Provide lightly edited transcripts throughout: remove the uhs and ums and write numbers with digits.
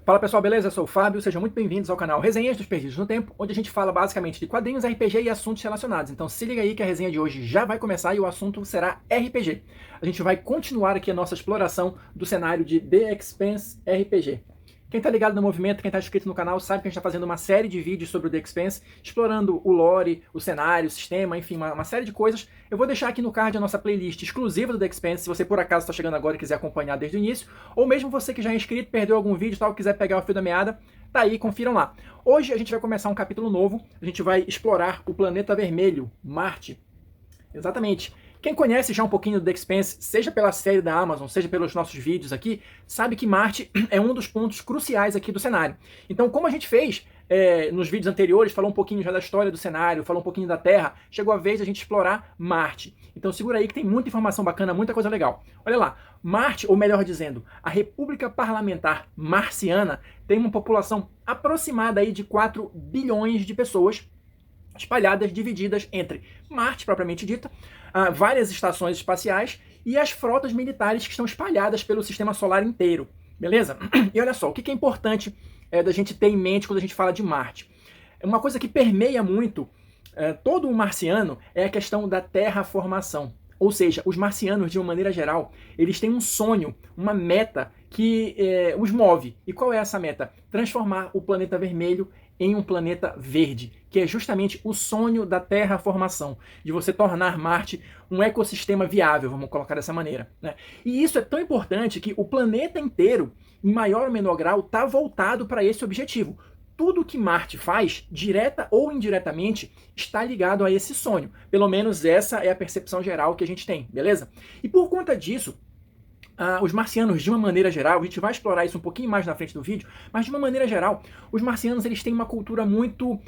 Fala pessoal, beleza? Eu sou o Fábio, sejam muito bem-vindos ao canal Resenhas dos Perdidos no Tempo, onde a gente fala basicamente de quadrinhos, RPG e assuntos relacionados. Então se liga aí que a resenha de hoje já vai começar e o assunto será RPG. A gente vai continuar aqui a nossa exploração do cenário de The Expanse RPG. Quem tá ligado no movimento, quem tá inscrito no canal, sabe que a gente tá fazendo uma série de vídeos sobre o The Expanse, explorando o lore, o cenário, o sistema, enfim, uma série de coisas. Eu vou deixar aqui no card a nossa playlist exclusiva do The Expanse, se você por acaso está chegando agora e quiser acompanhar desde o início, ou mesmo você que já é inscrito, perdeu algum vídeo e tal, quiser pegar o fio da meada, tá aí, confiram lá. Hoje a gente vai começar um capítulo novo, a gente vai explorar o planeta vermelho, Marte. Exatamente. Quem conhece já um pouquinho do The Expanse, seja pela série da Amazon, seja pelos nossos vídeos aqui, sabe que Marte é um dos pontos cruciais aqui do cenário. Então, como a gente fez nos vídeos anteriores, falou um pouquinho já da história do cenário, falou um pouquinho da Terra, chegou a vez de a gente explorar Marte. Então segura aí que tem muita informação bacana, muita coisa legal. Olha lá, Marte, ou melhor dizendo, a República Parlamentar Marciana tem uma população aproximada aí de 4 bilhões de pessoas, espalhadas, divididas entre Marte, propriamente dita, várias estações espaciais e as frotas militares que estão espalhadas pelo sistema solar inteiro, beleza? E olha só, o que é importante da gente ter em mente quando a gente fala de Marte? Uma coisa que permeia muito todo o marciano é a questão da terraformação. Ou seja, os marcianos, de uma maneira geral, eles têm um sonho, uma meta que os move. E qual é essa meta? Transformar o planeta vermelho em um planeta verde, que é justamente o sonho da terraformação, de você tornar Marte um ecossistema viável, vamos colocar dessa maneira, né? E isso é tão importante que o planeta inteiro, em maior ou menor grau, está voltado para esse objetivo. Tudo que Marte faz, direta ou indiretamente, está ligado a esse sonho. Pelo menos essa é a percepção geral que a gente tem, beleza? E por conta disso, os marcianos, de uma maneira geral, a gente vai explorar isso um pouquinho mais na frente do vídeo, mas de uma maneira geral, os marcianos eles têm uma cultura muito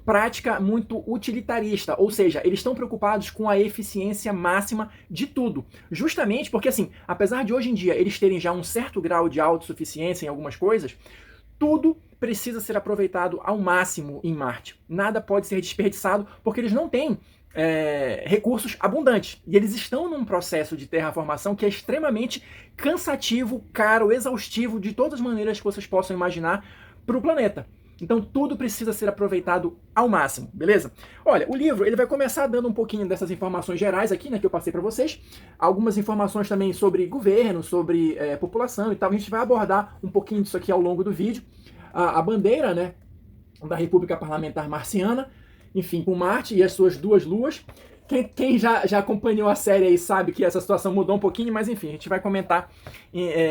prática, muito utilitarista, ou seja, eles estão preocupados com a eficiência máxima de tudo. Justamente porque, assim, apesar de hoje em dia eles terem já um certo grau de autossuficiência em algumas coisas, tudo precisa ser aproveitado ao máximo em Marte. Nada pode ser desperdiçado porque eles não têm recursos abundantes. E eles estão num processo de terraformação que é extremamente cansativo, caro, exaustivo, de todas as maneiras que vocês possam imaginar para o planeta. Então tudo precisa ser aproveitado ao máximo, beleza? Olha, o livro ele vai começar dando um pouquinho dessas informações gerais aqui, né, que eu passei para vocês. Algumas informações também sobre governo, sobre população e tal. A gente vai abordar um pouquinho disso aqui ao longo do vídeo. A bandeira, né, da República Parlamentar Marciana, enfim, com Marte e as suas 2 luas. Quem já acompanhou a série aí sabe que essa situação mudou um pouquinho, mas enfim, a gente vai comentar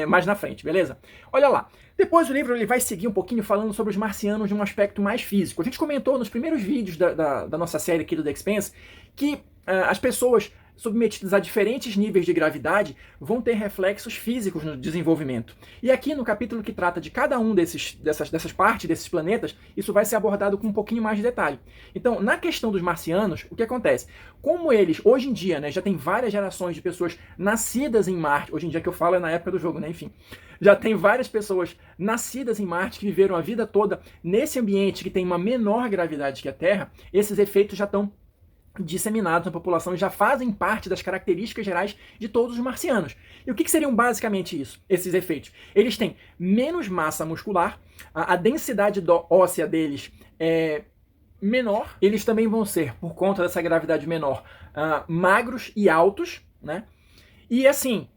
mais na frente, beleza? Olha lá, depois o livro ele vai seguir um pouquinho falando sobre os marcianos de um aspecto mais físico. A gente comentou nos primeiros vídeos da nossa série aqui do The Expanse que as pessoas submetidas a diferentes níveis de gravidade vão ter reflexos físicos no desenvolvimento. E aqui no capítulo que trata de cada um dessas partes, desses planetas, isso vai ser abordado com um pouquinho mais de detalhe. Então, na questão dos marcianos, o que acontece? Como eles, hoje em dia, né, já tem várias gerações de pessoas nascidas em Marte, hoje em dia que eu falo é na época do jogo, né, enfim, já tem várias pessoas nascidas em Marte que viveram a vida toda nesse ambiente que tem uma menor gravidade que a Terra, esses efeitos já estão disseminados na população e já fazem parte das características gerais de todos os marcianos. E o que seriam basicamente isso, esses efeitos? Eles têm menos massa muscular, a densidade óssea deles é menor, eles também vão ser, por conta dessa gravidade menor, magros e altos, né? E assim,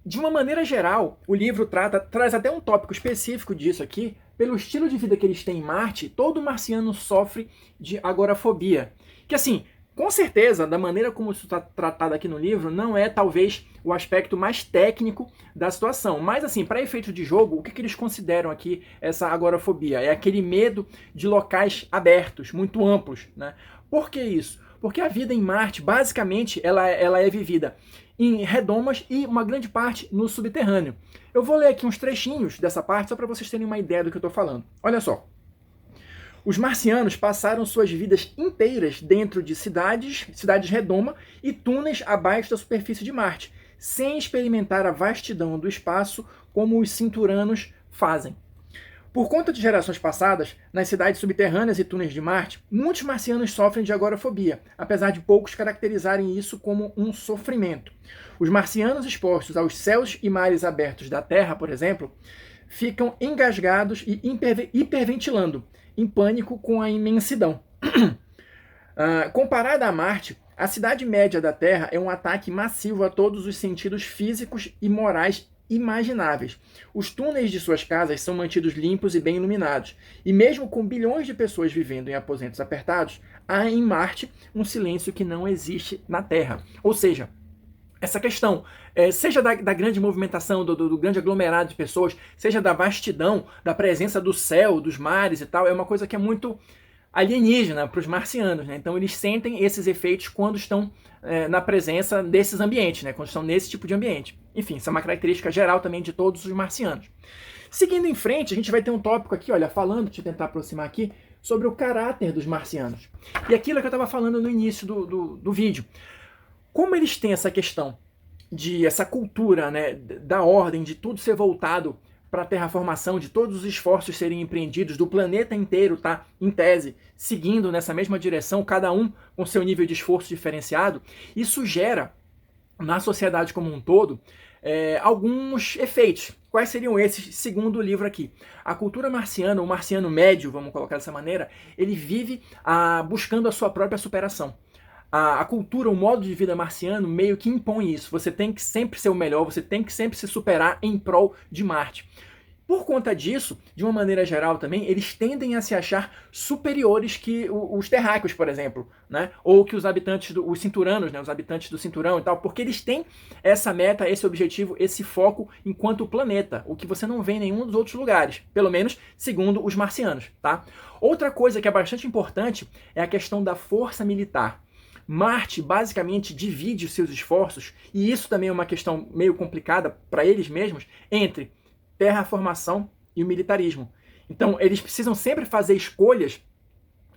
de uma maneira geral, o livro traz até um tópico específico disso aqui. Pelo estilo de vida que eles têm em Marte, todo marciano sofre de agorafobia. Que assim, com certeza, da maneira como isso está tratado aqui no livro, não é talvez o aspecto mais técnico da situação. Mas assim, para efeito de jogo, o que eles consideram aqui essa agorafobia? É aquele medo de locais abertos, muito amplos, né? Por que isso? Porque a vida em Marte, basicamente, ela é vivida em redomas e uma grande parte no subterrâneo. Eu vou ler aqui uns trechinhos dessa parte só para vocês terem uma ideia do que eu estou falando. Olha só. Os marcianos passaram suas vidas inteiras dentro de cidades redoma e túneis abaixo da superfície de Marte, sem experimentar a vastidão do espaço como os cinturanos fazem. Por conta de gerações passadas, nas cidades subterrâneas e túneis de Marte, muitos marcianos sofrem de agorafobia, apesar de poucos caracterizarem isso como um sofrimento. Os marcianos expostos aos céus e mares abertos da Terra, por exemplo, ficam engasgados e hiperventilando, em pânico com a imensidão. Comparada a Marte, a cidade média da Terra é um ataque massivo a todos os sentidos físicos e morais imagináveis. Os túneis de suas casas são mantidos limpos e bem iluminados. E mesmo com bilhões de pessoas vivendo em aposentos apertados, há em Marte um silêncio que não existe na Terra. Ou seja, essa questão, seja da grande movimentação, do grande aglomerado de pessoas, seja da vastidão, da presença do céu, dos mares e tal, é uma coisa que é muito alienígena para os marcianos, né? Então eles sentem esses efeitos quando estão na presença desses ambientes, né? Quando estão nesse tipo de ambiente. Enfim, isso é uma característica geral também de todos os marcianos. Seguindo em frente, a gente vai ter um tópico aqui, olha, falando, deixa eu tentar aproximar aqui, sobre o caráter dos marcianos. E aquilo que eu estava falando no início do vídeo. Como eles têm essa questão de essa cultura, né, da ordem, de tudo ser voltado para a terraformação, de todos os esforços serem empreendidos, do planeta inteiro tá, em tese, seguindo nessa mesma direção, cada um com seu nível de esforço diferenciado, isso gera, na sociedade como um todo, alguns efeitos. Quais seriam esses, segundo o livro aqui? A cultura marciana, o marciano médio, vamos colocar dessa maneira, ele vive buscando a sua própria superação. A cultura, o modo de vida marciano meio que impõe isso. Você tem que sempre ser o melhor, você tem que sempre se superar em prol de Marte. Por conta disso, de uma maneira geral também, eles tendem a se achar superiores que os terráqueos, por exemplo, né? Ou que os habitantes, os cinturanos, né? Os habitantes do cinturão e tal, porque eles têm essa meta, esse objetivo, esse foco enquanto planeta, o que você não vê em nenhum dos outros lugares, pelo menos segundo os marcianos, tá? Outra coisa que é bastante importante é a questão da força militar. Marte basicamente divide os seus esforços, e isso também é uma questão meio complicada para eles mesmos, entre terraformação e o militarismo. Então eles precisam sempre fazer escolhas,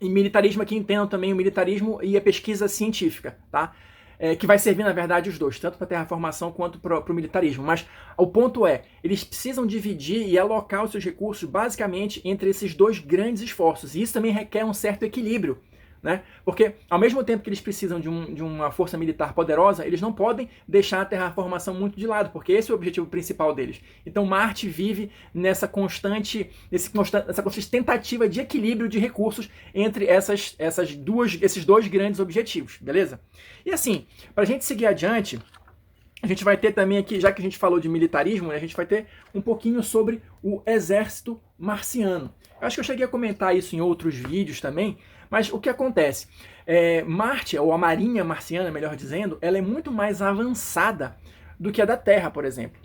e militarismo aqui entendam também o militarismo e a pesquisa científica, tá? Que vai servir na verdade os dois, tanto para a terraformação quanto para o militarismo. Mas o ponto é, eles precisam dividir e alocar os seus recursos basicamente entre esses dois grandes esforços, e isso também requer um certo equilíbrio. Né? Porque, ao mesmo tempo que eles precisam de uma força militar poderosa, eles não podem deixar a terraformação muito de lado, porque esse é o objetivo principal deles. Então Marte vive nessa constante tentativa de equilíbrio de recursos entre esses dois grandes objetivos, beleza? E assim, para a gente seguir adiante, a gente vai ter também aqui, já que a gente falou de militarismo, né, a gente vai ter um pouquinho sobre o exército marciano. Eu acho que eu cheguei a comentar isso em outros vídeos também, mas o que acontece? Marte, ou a marinha marciana, melhor dizendo, ela é muito mais avançada do que a da Terra, por exemplo.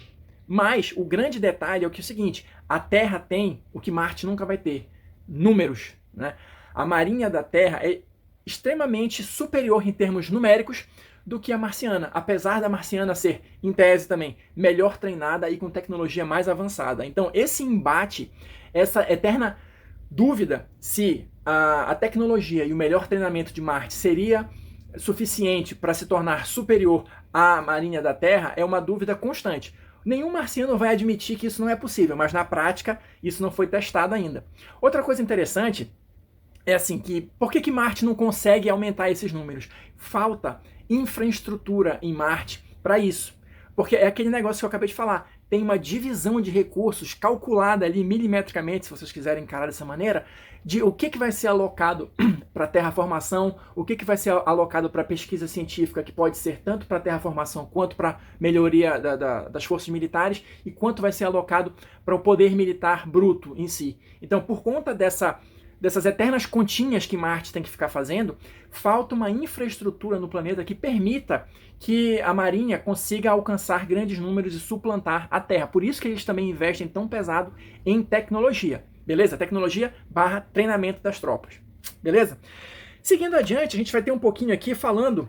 Mas o grande detalhe é o seguinte, a Terra tem o que Marte nunca vai ter, números. Né? A marinha da Terra é extremamente superior em termos numéricos do que a marciana, apesar da marciana ser, em tese também, melhor treinada e com tecnologia mais avançada. Então esse embate, essa eterna dúvida se a tecnologia e o melhor treinamento de Marte seria suficiente para se tornar superior à marinha da Terra é uma dúvida constante. Nenhum marciano vai admitir que isso não é possível, mas na prática isso não foi testado ainda. Outra coisa interessante é assim, por que Marte não consegue aumentar esses números? Falta infraestrutura em Marte para isso. Porque é aquele negócio que eu acabei de falar, tem uma divisão de recursos calculada ali milimetricamente, se vocês quiserem encarar dessa maneira, de o que vai ser alocado para terraformação, o que vai ser alocado para pesquisa científica, que pode ser tanto para terraformação quanto para melhoria das forças militares, e quanto vai ser alocado para o poder militar bruto em si. Então, por conta dessas eternas continhas que Marte tem que ficar fazendo, falta uma infraestrutura no planeta que permita que a Marinha consiga alcançar grandes números e suplantar a Terra. Por isso que eles também investem tão pesado em tecnologia. Beleza? Tecnologia / treinamento das tropas. Beleza? Seguindo adiante, a gente vai ter um pouquinho aqui falando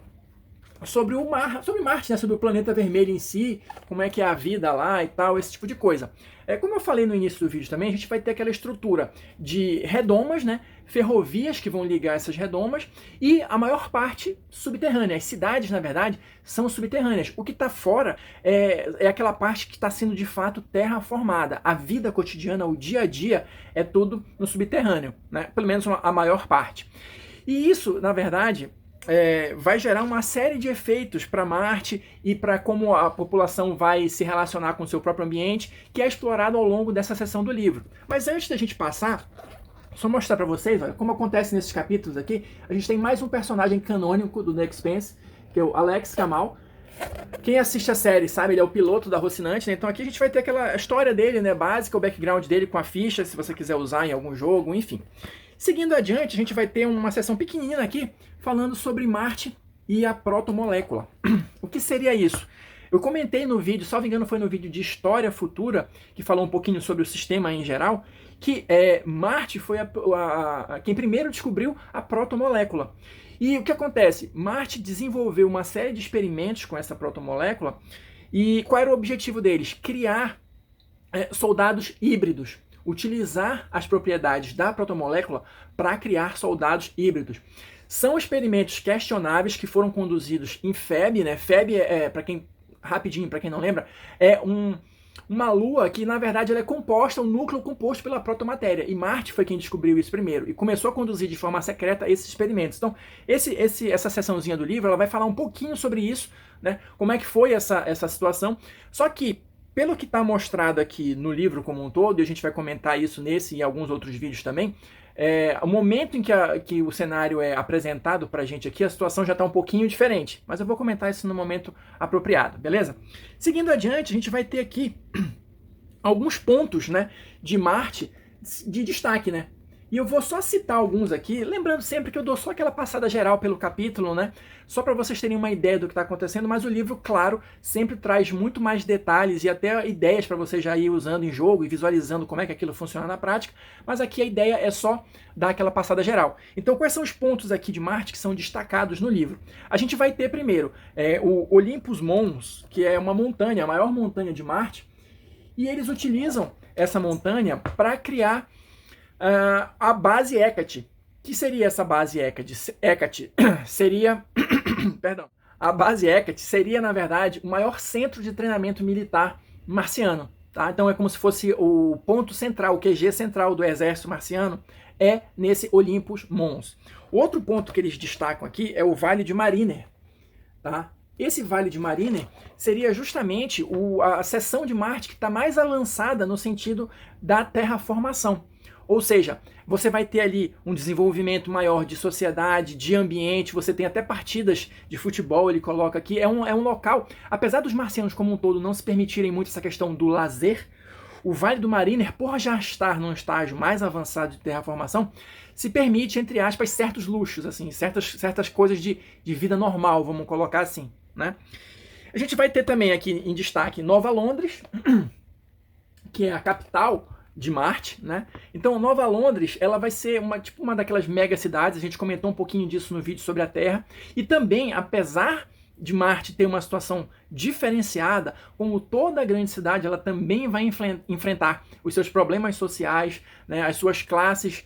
sobre Marte, né? Sobre o planeta vermelho em si, como é que é a vida lá e tal, esse tipo de coisa. Como eu falei no início do vídeo também, a gente vai ter aquela estrutura de redomas, né? Ferrovias que vão ligar essas redomas e a maior parte subterrânea. As cidades, na verdade, são subterrâneas. O que está fora é aquela parte que está sendo de fato terraformada. A vida cotidiana, o dia a dia, é tudo no subterrâneo, né? Pelo menos a maior parte. E isso, na verdade, vai gerar uma série de efeitos para Marte e para como a população vai se relacionar com o seu próprio ambiente, que é explorado ao longo dessa seção do livro. Mas antes da gente passar, só mostrar para vocês, olha, como acontece nesses capítulos aqui, a gente tem mais um personagem canônico do The Expanse, que é o Alex Kamal. Quem assiste a série sabe, ele é o piloto da Rocinante, né? Então aqui a gente vai ter aquela história dele, né, básica, o background dele com a ficha, se você quiser usar em algum jogo, enfim. Seguindo adiante, a gente vai ter uma seção pequenina aqui, falando sobre Marte e a protomolécula. O que seria isso? Eu comentei no vídeo, salvo engano foi no vídeo de História Futura, que falou um pouquinho sobre o sistema em geral, que Marte foi quem primeiro descobriu a protomolécula. E o que acontece? Marte desenvolveu uma série de experimentos com essa protomolécula, e qual era o objetivo deles? Criar soldados híbridos. Utilizar as propriedades da protomolécula para criar soldados híbridos. São experimentos questionáveis que foram conduzidos em Feb, né? Feb para quem rapidinho, para quem não lembra, é uma lua que na verdade ela é composta, um núcleo composto pela protomatéria. E Marte foi quem descobriu isso primeiro e começou a conduzir de forma secreta esses experimentos. Então, essa seçãozinha do livro, ela vai falar um pouquinho sobre isso, né? Como é que foi essa situação. Só que pelo que está mostrado aqui no livro como um todo, e a gente vai comentar isso nesse e alguns outros vídeos também, o momento em que o cenário é apresentado para a gente aqui, a situação já está um pouquinho diferente. Mas eu vou comentar isso no momento apropriado, beleza? Seguindo adiante, a gente vai ter aqui alguns pontos, né, de Marte de destaque, né? E eu vou só citar alguns aqui, lembrando sempre que eu dou só aquela passada geral pelo capítulo, né? Só para vocês terem uma ideia do que está acontecendo, mas o livro, claro, sempre traz muito mais detalhes e até ideias para você já ir usando em jogo e visualizando como é que aquilo funciona na prática, mas aqui a ideia é só dar aquela passada geral. Então, quais são os pontos aqui de Marte que são destacados no livro? A gente vai ter primeiro o Olympus Mons, que é uma montanha, a maior montanha de Marte, e eles utilizam essa montanha para criar a base Hecate. Que seria essa base Hecate? Hecate seria, perdão, a base Hecate seria, na verdade, o maior centro de treinamento militar marciano. Tá? Então é como se fosse o ponto central, o QG central do exército marciano é nesse Olympus Mons. Outro ponto que eles destacam aqui é o Vale de Mariner. Tá? Esse Vale de Mariner seria justamente a seção de Marte que está mais avançada no sentido da terraformação. Ou seja, você vai ter ali um desenvolvimento maior de sociedade, de ambiente, você tem até partidas de futebol, ele coloca aqui, é um local, apesar dos marcianos como um todo não se permitirem muito essa questão do lazer, o Vale do Mariner, por já estar num estágio mais avançado de terraformação, se permite, entre aspas, certos luxos, assim, certas coisas de vida normal, vamos colocar assim, né? A gente vai ter também aqui em destaque Nova Londres, que é a capital de Marte, né? Então, Nova Londres, ela vai ser uma daquelas mega cidades, a gente comentou um pouquinho disso no vídeo sobre a Terra, e também, apesar de Marte ter uma situação diferenciada, como toda grande cidade, ela também vai enfrentar os seus problemas sociais, né, as suas classes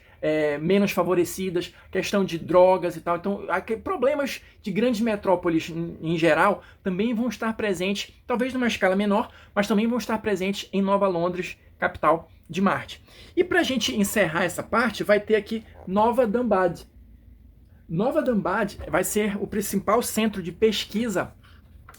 menos favorecidas, questão de drogas e tal. Então, problemas de grandes metrópoles em geral também vão estar presentes, talvez numa escala menor, mas também vão estar presentes em Nova Londres, capital de Marte. E para a gente encerrar essa parte, vai ter aqui Nova Dambad. Nova Dambad vai ser o principal centro de pesquisa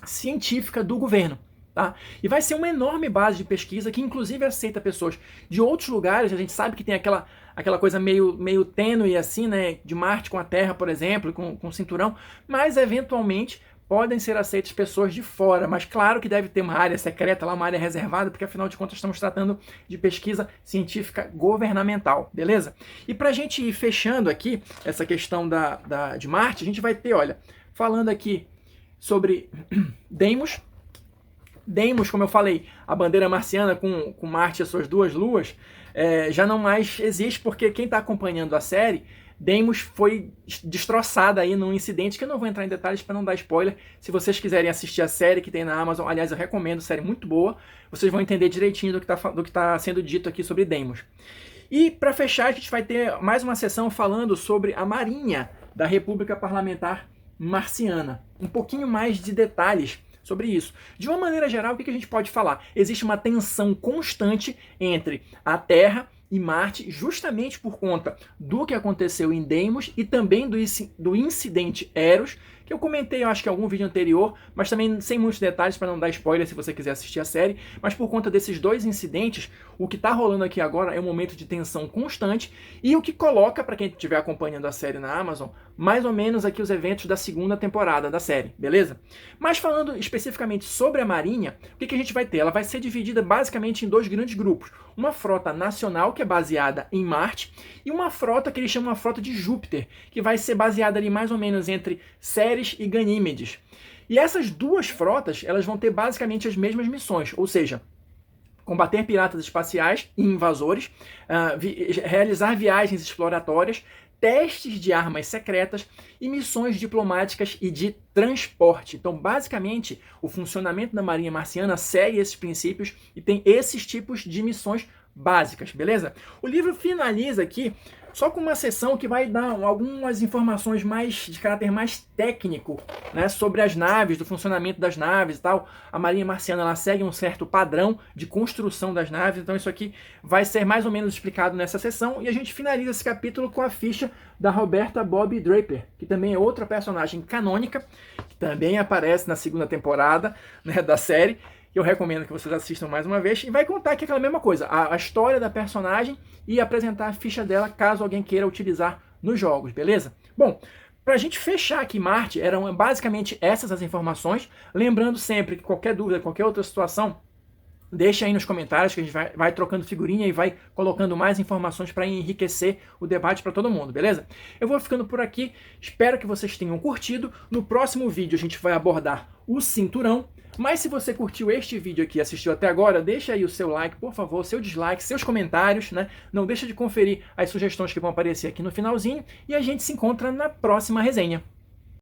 científica do governo. Tá? E vai ser uma enorme base de pesquisa que inclusive aceita pessoas de outros lugares. A gente sabe que tem aquela coisa meio tênue assim, né, de Marte com a Terra, por exemplo, com o cinturão, mas eventualmente podem ser aceitas pessoas de fora, mas claro que deve ter uma área secreta lá, uma área reservada, porque afinal de contas estamos tratando de pesquisa científica governamental, beleza? E para a gente ir fechando aqui essa questão de Marte, a gente vai ter, olha, falando aqui sobre Deimos. Deimos, como eu falei, a bandeira marciana com Marte e as suas duas luas, já não mais existe, porque quem está acompanhando a série, Deimos foi destroçada aí num incidente que eu não vou entrar em detalhes para não dar spoiler. Se vocês quiserem assistir a série que tem na Amazon, aliás, eu recomendo, série muito boa, vocês vão entender direitinho do que tá sendo dito aqui sobre Deimos. E para fechar, a gente vai ter mais uma sessão falando sobre a Marinha da República Parlamentar Marciana. Um pouquinho mais de detalhes sobre isso. De uma maneira geral, o que a gente pode falar? Existe uma tensão constante entre a Terra e Marte, justamente por conta do que aconteceu em Deimos e também do incidente Eros, que eu comentei, eu acho que em algum vídeo anterior, mas também sem muitos detalhes para não dar spoiler se você quiser assistir a série, mas por conta desses dois incidentes, o que está rolando aqui agora é um momento de tensão constante e o que coloca, para quem estiver acompanhando a série na Amazon, mais ou menos aqui os eventos da segunda temporada da série, beleza? Mas falando especificamente sobre a Marinha, o que a gente vai ter? Ela vai ser dividida basicamente em dois grandes grupos. Uma frota nacional, que é baseada em Marte, e uma frota que eles chamam de frota de Júpiter, que vai ser baseada ali mais ou menos entre Ceres e Ganímedes. E essas duas frotas, elas vão ter basicamente as mesmas missões, ou seja, combater piratas espaciais e invasores, realizar viagens exploratórias, testes de armas secretas e missões diplomáticas e de transporte. Então, basicamente, o funcionamento da Marinha Marciana segue esses princípios e tem esses tipos de missões básicas, beleza? O livro finaliza aqui só com uma seção que vai dar algumas informações de caráter mais técnico, né, sobre as naves, do funcionamento das naves e tal. A Marinha Marciana ela segue um certo padrão de construção das naves, então isso aqui vai ser mais ou menos explicado nessa seção. E a gente finaliza esse capítulo com a ficha da Roberta Bobbie Draper, que também é outra personagem canônica, que também aparece na segunda temporada, né, da série. Eu recomendo que vocês assistam mais uma vez, e vai contar aqui aquela mesma coisa, a história da personagem e apresentar a ficha dela caso alguém queira utilizar nos jogos, beleza? Bom, pra gente fechar aqui Marte, eram basicamente essas as informações, lembrando sempre que qualquer dúvida, qualquer outra situação, deixa aí nos comentários que a gente vai trocando figurinha e vai colocando mais informações para enriquecer o debate para todo mundo, beleza? Eu vou ficando por aqui, espero que vocês tenham curtido. No próximo vídeo a gente vai abordar o cinturão, mas se você curtiu este vídeo aqui e assistiu até agora, deixa aí o seu like, por favor, seu dislike, seus comentários, né? Não deixa de conferir as sugestões que vão aparecer aqui no finalzinho e a gente se encontra na próxima resenha.